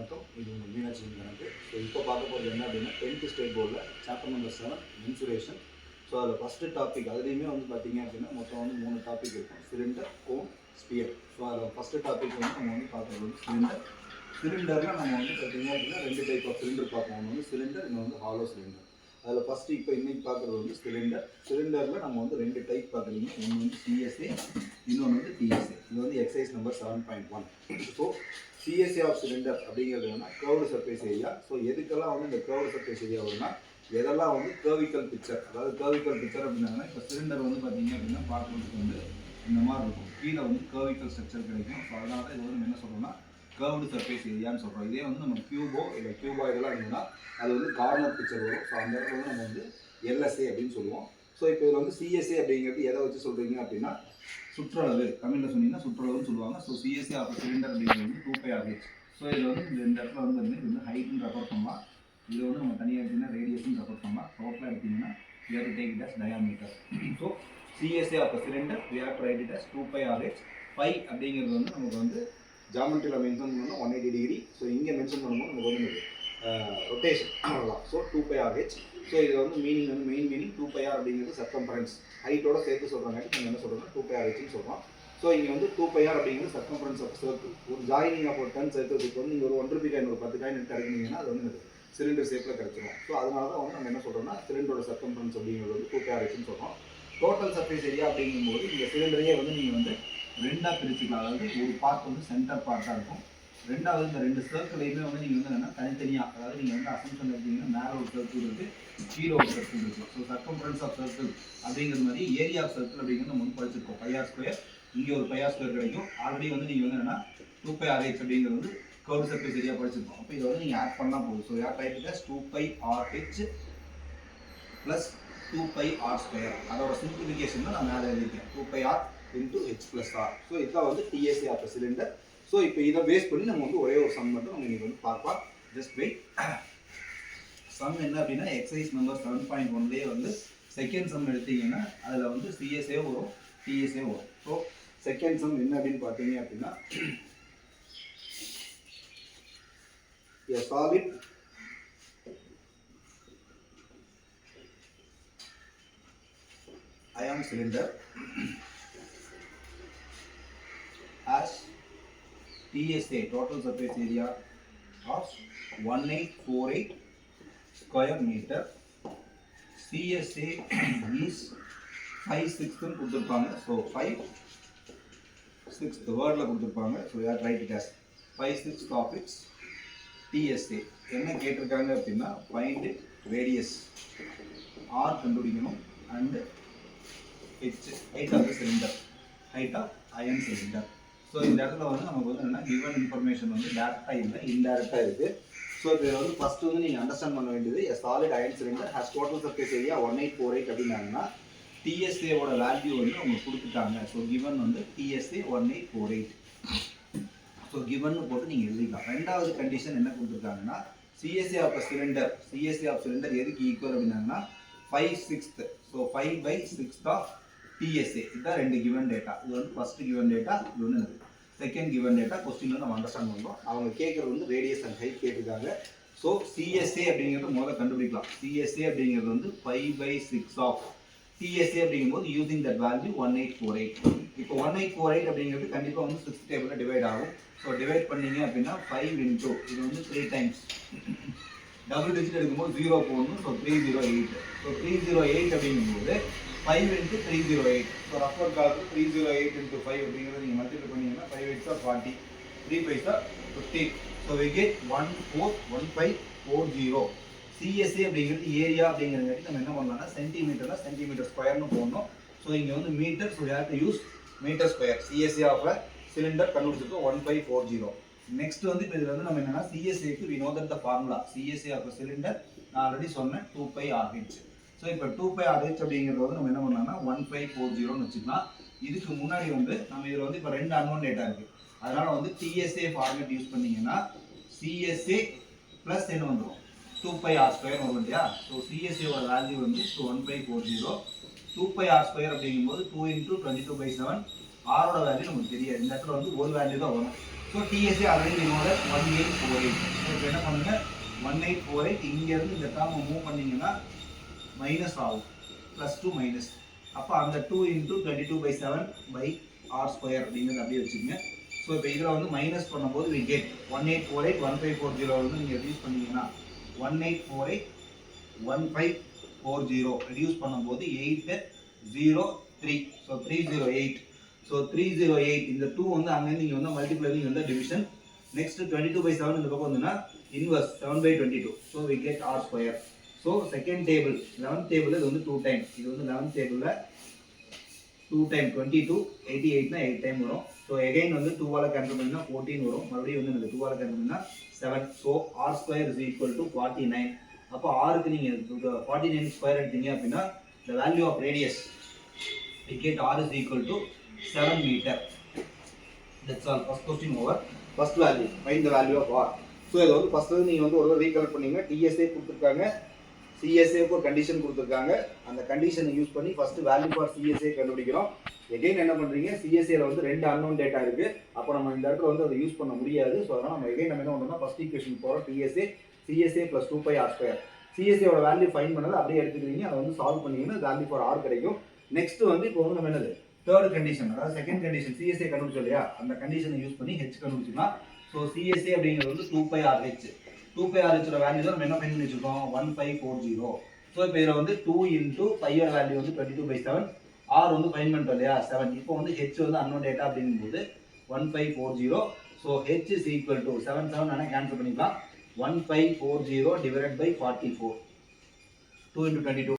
வணக்கம். இது உங்கள் மீனாட்சி கணக்கு. ஸோ இப்போ பார்க்க போகிறது என்ன அப்படின்னா 10th ஸ்டேட் போர்டில் சாப்டர் நம்பர் 7 மென்சுரேஷன். ஸோ அதில் ஃபஸ்ட்டு டாபிக் அதுலேயுமே வந்து பார்த்தீங்க அப்படின்னா மொத்தம் வந்து 3 டாபிக் இருக்கும். Cylinder, cone, sphere. ஸோ அதில் ஃபஸ்ட்டு டாபிக் வந்து நம்ம வந்து பார்க்குறது வந்து சிலிண்டர். சிலிண்டரில் நம்ம வந்து பார்த்தீங்க அப்படின்னா 2 டைப் ஆஃப் சிலிண்டர் பார்ப்போம். ஒன்று வந்து சிலிண்டர், இன்னொன்று வந்து ஹாலோ சிலிண்டர். அதில் ஃபஸ்ட்டு இப்போ இன்றைக்கி பார்க்குறது வந்து சிலிண்டர். சிலிண்டரில் நம்ம வந்து 2 டைப் பார்க்குறீங்க. ஒன்று வந்து சிஎஸ்ஏ, இன்னொன்று வந்து டிஎஸ்ஏ. இது வந்து exercise number 7.1. So CSA of cylinder அப்படிங்கிறது என்ன, கர்வ்டு சர்ஃபேஸ் ஏரியா. ஸோ எதுக்கெல்லாம் வந்து இந்த கர்வ்டு சர்ஃபேஸ் ஏரியா வரும்னா, எதெல்லாம் வந்து கர்விக்கல் பிக்சர், அதாவது கர்விக்கல் பிக்சர் அப்படின்னா இப்போ சிலிண்டர் வந்து பார்த்தீங்க அப்படின்னா பார்க்குறதுக்கு வந்து இந்த மாதிரி இருக்கும். கீழே வந்து கர்விக்கல் ஸ்ட்ரக்சர் கிடைக்கும். ஸோ அதனால தான் இது வந்து என்ன சொல்கிறோம்னா கர்வ்டு சர்ஃபேஸ் ஏரியான்னு சொல்கிறோம். இதே வந்து நம்ம கியூபோ இல்லை கியூபா இதெல்லாம் இருந்ததுன்னா அது வந்து கார்னர் பிக்சர் வரும். ஸோ அந்த இடத்துல வந்து நம்ம வந்து எல்எஸ்ஏ அப்படின்னு சொல்லுவோம். ஸோ இப்போ இதில் வந்து சிஎஸ்ஏ அப்படிங்கிறது எதை வச்சு சொல்கிறீங்க அப்படின்னா சுற்றளவு, தமிழில் சொன்னீங்கன்னா சுற்றளவுன்னு சொல்லுவாங்க. ஸோ சிஎஸ்ஏ ஆஃப் சிலிண்டர் அப்படிங்கிறது வந்து 2πr/h. ஸோ இதில் வந்து இந்த இடத்துல வந்து இது வந்து ஹைட்னு ரெஃபர் பண்ணலாம். இதில் வந்து நம்ம தனியாக எடுத்திங்கன்னா ரேடியஸ்ன்னு ரெஃபர் பண்ணலாம். டோட்டலாக எடுத்திங்கன்னா we have to take it as diameter. So CSA of cylinder we have to write it as 2πr/h. Pi அப்படிங்கிறது வந்து நமக்கு வந்து ஜாமெட்ரியில் மென்ஷன் பண்ணணும் 180 டிகிரி. ஸோ இங்கே மென்ஷன் பண்ணும்போது நமக்கு வந்து ரொட்டேஷன் அவ்வளோதான். So 2πr/h. ஸோ இதில் வந்து மீனிங் வந்து மெயின் மீனிங் 2πr அப்படிங்கிறது சர்க்கம்ஃபரன்ஸ், ஹைட்டோட சேர்த்து சொல்கிறாங்க. நம்ம என்ன சொல்கிறோம்னா 2πr/hன்னு சொல்கிறோம். ஸோ இங்கே வந்து 2πr அப்படிங்கிறது சர்க்கம்ஃபரன்ஸ் ஆஃப் சர்க்கிள். ஒரு ஜாயினிங் ஆஃப் ஒரு 10 சர்க்கிள்ஸுக்கு வந்து நீங்கள் ஒரு 1 ரூபி காயின், ஒரு 10 காயின் எடுத்து கிடைக்கிறீங்கன்னா அது வந்து சிலிண்டர் ஷேப்பில் கிடச்சிடும். ஸோ அதனால தான் வந்து நம்ம என்ன சொல்கிறோம்னா சிலிண்டரோட சர்க்கம்ஃபரன்ஸ் அப்படிங்கிறது வந்து 2πr/hன்னு சொல்கிறோம். டோட்டல் சர்ஃபேஸ் ஏரியா அப்படிங்கும்போது இந்த சிலிண்டரையே வந்து நீங்கள் வந்து ரெண்டாக பிரிச்சுக்கலாம். அதாவது ஒரு பார்ட் வந்து சென்டர் பார்ட்டாக இருக்கும். ரெண்டாவது இந்த 2 சர்க்கிளையுமே வந்து நீங்கள் வந்து என்னென்னா தனித்தனியாக, அதாவது நீங்கள் வந்து அசம்ஷன் எடுத்தீங்கன்னா மேலே ஒரு சர்க்கிள் இருக்குது, கீழே ஒரு சர்க்கிள் இருக்கும். ஸோ சர்க்கம்ஃபரன்ஸ் ஆஃப் சர்க்கிள் அப்படிங்கிற மாதிரி ஏரியா ஆஃப் சர்க்கிள் அப்படிங்கிறது நம்ம வந்து படிச்சிருக்கோம். πr², இங்கே ஒரு πr² கிடைக்கும். ஆல்ரெடி வந்து நீங்கள் வந்து என்னென்னா 2πr/h அப்படிங்கிறது வந்து கர்வ் சர்ஃபேஸ் ஏரியா படிச்சிருக்கோம். அப்போ இதை வந்து நீங்கள் ஆட் பண்ணால் போதும். ஸோ யார் type it 2πr/h plus 2πr². அதோட சிம்பிளிஃபிகேஷன் தான் நான் மேலே எழுதியிருக்கேன், 2πr into h plus r. So இதுதான் வந்து டிஎஸ்ஏ ஆஃப் சிலிண்டர். ஸோ இப்போ இதை பேஸ் பண்ணி நம்ம வந்து ஒரே ஒரு சம் மட்டும் நம்ம இன்றைக்கி வந்து பார்க்கலாம். Just wait. சம் என்ன அப்படின்னா எக்ஸசைஸ் நம்பர் 7.1லேயே வந்து செகண்ட் சம் எடுத்தீங்கன்னா அதில் வந்து சிஎஸ்ஏ வரும், டிஎஸ்ஏ வரும். ஸோ செகண்ட் சம் என்ன அப்படின்னு பார்த்தீங்க அப்படின்னா a solid ion cylinder has TSA, total surface area of 1848 square meter. CSA is 5/6 கொடுத்திருப்பாங்க. ஸோ 5/6 வேர்டில் கொடுத்திருப்பாங்க. ஸோ யார் write it as 5/6 of its TSA. என்ன கேட்டிருக்காங்க அப்படின்னா ஃபைண்ட் ரேடியஸ் ஆர் கண்டுபிடிக்கணும் and h, height of the cylinder, height of அயன் cylinder. So இந்த இடத்துல வந்து நமக்கு வந்து என்னென்னா கிவன் இன்ஃபர்மேஷன் வந்து டேரெக்டாக இல்லை, இன்டேரக்டாக இருக்குது. ஸோ இதில் வந்து ஃபஸ்ட்டு வந்து நீங்கள் அண்டர்ஸ்டாண்ட் பண்ண வேண்டியது a solid ion cylinder has total surface area 1848 அப்படின்னாங்கன்னா டிஎஸ்ஏவோட வேல்யூ வந்து உங்களுக்கு கொடுத்துட்டாங்க. ஸோ கிவன் வந்து டிஎஸ்ஏ 1848. ஸோ கிவன்னு போட்டு நீங்கள் எழுதிக்கலாம். ரெண்டாவது கண்டிஷன் என்ன கொடுத்துருக்காங்கன்னா சிஎஸ்ஏ ஆஃப் சிலிண்டர் எதுக்கு ஈக்குவல் அப்படின்னாங்கன்னா 5/6. So 5/6 of TSA. இதுதான் 2 கிவன் டேட்டா. இது வந்து ஃபஸ்ட்டு கிவன் டேட்டா, இது வந்து செகண்ட் கிவன் டேட்டா. கொஸ்டினில் நம்ம அண்டர்ஸ்டாண்ட் பண்ணுறோம். அவங்க கேட்குறது வந்து ரேடியஸ் அண்ட் ஹைட் கேட்டிருக்காங்க. ஸோ சிஎஸ்ஏ அப்படிங்கிறது முதல்ல கண்டுபிடிக்கலாம். சிஎஸ்ஏ அப்படிங்கிறது வந்து 5/6 ஆஃப் டிஎஸ்ஏ அப்படிங்கும்போது யூசிங் தட் வேல்யூ 1848. இப்போ 1848 அப்படிங்கிறது கண்டிப்பாக வந்து 6th டேபிளில் டிவைட் ஆகும். ஸோ டிவைட் பண்ணீங்க அப்படின்னா 5 into இது வந்து 3 டைம்ஸ் டபுள் டிஜிட் எடுக்கும்போது 0 போடணும். ஸோ 308. ஸோ 308 அப்படிங்கும்போது 5 into 308. ஸோ ரஃபர் காலத்தில் 308 into 5 அப்படிங்கிறது நீங்கள் மல்டிப்ளை பண்ணிங்கன்னா 5 8s are 40, 3 5s are 50. ஸோ we get 141540. சிஎஸ்ஏ அப்படிங்கிறது ஏரியா அப்படிங்கிறங்காட்டி நம்ம என்ன பண்ணலாம்னா சென்டிமீட்டர் ஸ்கொயர்னு போடணும். ஸோ இங்கே வந்து metre. So you have to use metre square. CSA of cylinder கண்டுபிடிச்சிருக்கோம் 1540. நெக்ஸ்ட் வந்து இப்போ இதில் வந்து நம்ம என்னன்னா சிஎஸ்ஏக்கு we know that the formula CSA of cylinder நான் ஆல்ரெடி சொன்னேன் 2πr/h. ஸோ இப்போ 2πr/h அப்படிங்கிறது வந்து நம்ம என்ன பண்ணலாம்னா 1540ன்னு வச்சுக்கலாம். இதுக்கு முன்னாடி வந்து நம்ம இதில் வந்து இப்போ 2 அன்னோன் டேட்டா இருக்குது. அதனால் வந்து டிஎஸ்ஏ ஃபார்மேட் யூஸ் பண்ணிங்கன்னா சிஎஸ்ஏ ப்ளஸ் என்ன வந்துடும் 2πr² வரும் இல்லையா. ஸோ சிஎஸ்ஏவோட வேல்யூ வந்து 1540. 2πr² அப்படிங்கும்போது 2 into 22/7. ஆரோட வேல்யூ நமக்கு தெரியாது. இந்த இடத்துல வந்து ஒரு வேல்யூ தான் வரும். ஸோ டிஎஸ்ஏ ஆல்ரெடி என்னோட 1848. ஸோ இப்போ என்ன பண்ணுங்க 1848 இங்கேருந்து இந்த டேர்மை மூவ் பண்ணிங்கன்னா மைனஸ் ஆகும், ப்ளஸ் டூ மைனஸ். அப்போ அந்த 2 × 22/7/r² அப்படிங்கிறது அப்படியே வச்சுக்கோங்க. ஸோ இப்போ இதில் வந்து மைனஸ் பண்ணும்போது we get 1848 1540 வந்து நீங்கள் ரெடியூஸ் பண்ணீங்கன்னா 1848 1540 ரெடியூஸ் பண்ணும்போது 803. ஸோ 308. ஸோ 308 இந்த 2 வந்து அங்கே நீங்கள் வந்து மல்டிப்ளை நீங்கள் வந்து டிவிஷன். நெக்ஸ்ட் 22/7 இந்த பக்கம் வந்துன்னா inverse 7/22. So we get r². So second table 11th table இது வந்து 2 டைம். இது வந்து 11th டேபிளில் 2 டைம் 22 88னா 8 டைம் வரும். ஸோ எகைன் வந்து 2ஆல் கேன்சல் பண்ணினா 14 வரும். மறுபடியும் வந்து இந்த 2ஆல் கேன்சல் பண்ணினா 7. So r² = 49. அப்போ ஆருக்கு நீங்கள் 49 ஸ்கொயர் எடுத்தீங்க அப்படின்னா the value of radius we get r is equal to 7 meter. That's all. First question over. First value, find the value of r. So இதை வந்து ஃபஸ்ட்டு நீங்கள் வந்து ஒரு ரீகலெக்ட் பண்ணீங்க. டிஎஸ்ஏ கொடுத்துருக்காங்க, சிஎஸ்ஏக்கு ஒரு கண்டிஷன் கொடுத்துருக்காங்க. அந்த கண்டிஷனை யூஸ் பண்ணி ஃபஸ்ட்டு வேல்யூ ஃபார் சிஎஸ்ஏ கண்டுபிடிக்கிறோம். எகைன் என்ன பண்ணுறீங்க, சிஎஸ்ஏல வந்து 2 அன்னோன் டேட்டா இருக்குது. அப்போ நம்ம இந்த இடத்துல வந்து அதை யூஸ் பண்ண முடியாது. ஸோ அதனால் நம்ம எகைன் நம்ம என்ன பண்ணுறோம்னா ஃபஸ்ட் ஈக்குவேஷன் போகிறோம். TSA CSA + 2πr². சிஎஸ்ஏவோட வேல்யூ ஃபைன் பண்ணது அப்படியே எடுத்துக்கிறீங்க. அதை வந்து சால்வ் பண்ணிங்கன்னா வேல்யூ ஃபார் ஆர் கிடைக்கும். நெக்ஸ்ட் வந்து இப்போ வந்து நம்ம என்னது தேர்ட் கண்டிஷன், அதாவது செகண்ட் கண்டிஷன் சிஎஸ்ஏ கண்டுபிடிச்சோம் இல்லையா, அந்த கண்டிஷனை யூஸ் பண்ணி ஹெச் கண்டுபிடிச்சிக்கலாம். ஸோ சிஎஸ்ஏ அப்படிங்கிறது வந்து 2πrh. 2πrh வேல்யூ தான் நம்ம என்ன ஃபைன் பண்ணி வச்சிருக்கோம் 1540. ஸோ இப்போ இதில் வந்து 2 × பையோட வேல்யூ வந்து 22/7, ஆர் வந்து ஃபைன் பண்ணிட்டோம் இல்லையா 7. இப்போ வந்து ஹெச் வந்து அன்னோன் டேட்டா அப்படிங்கும்போது 1540. So H is equal to 7 ஆனால் கேன்சல் பண்ணிக்கலாம். 1540 / 44. 2 × 22.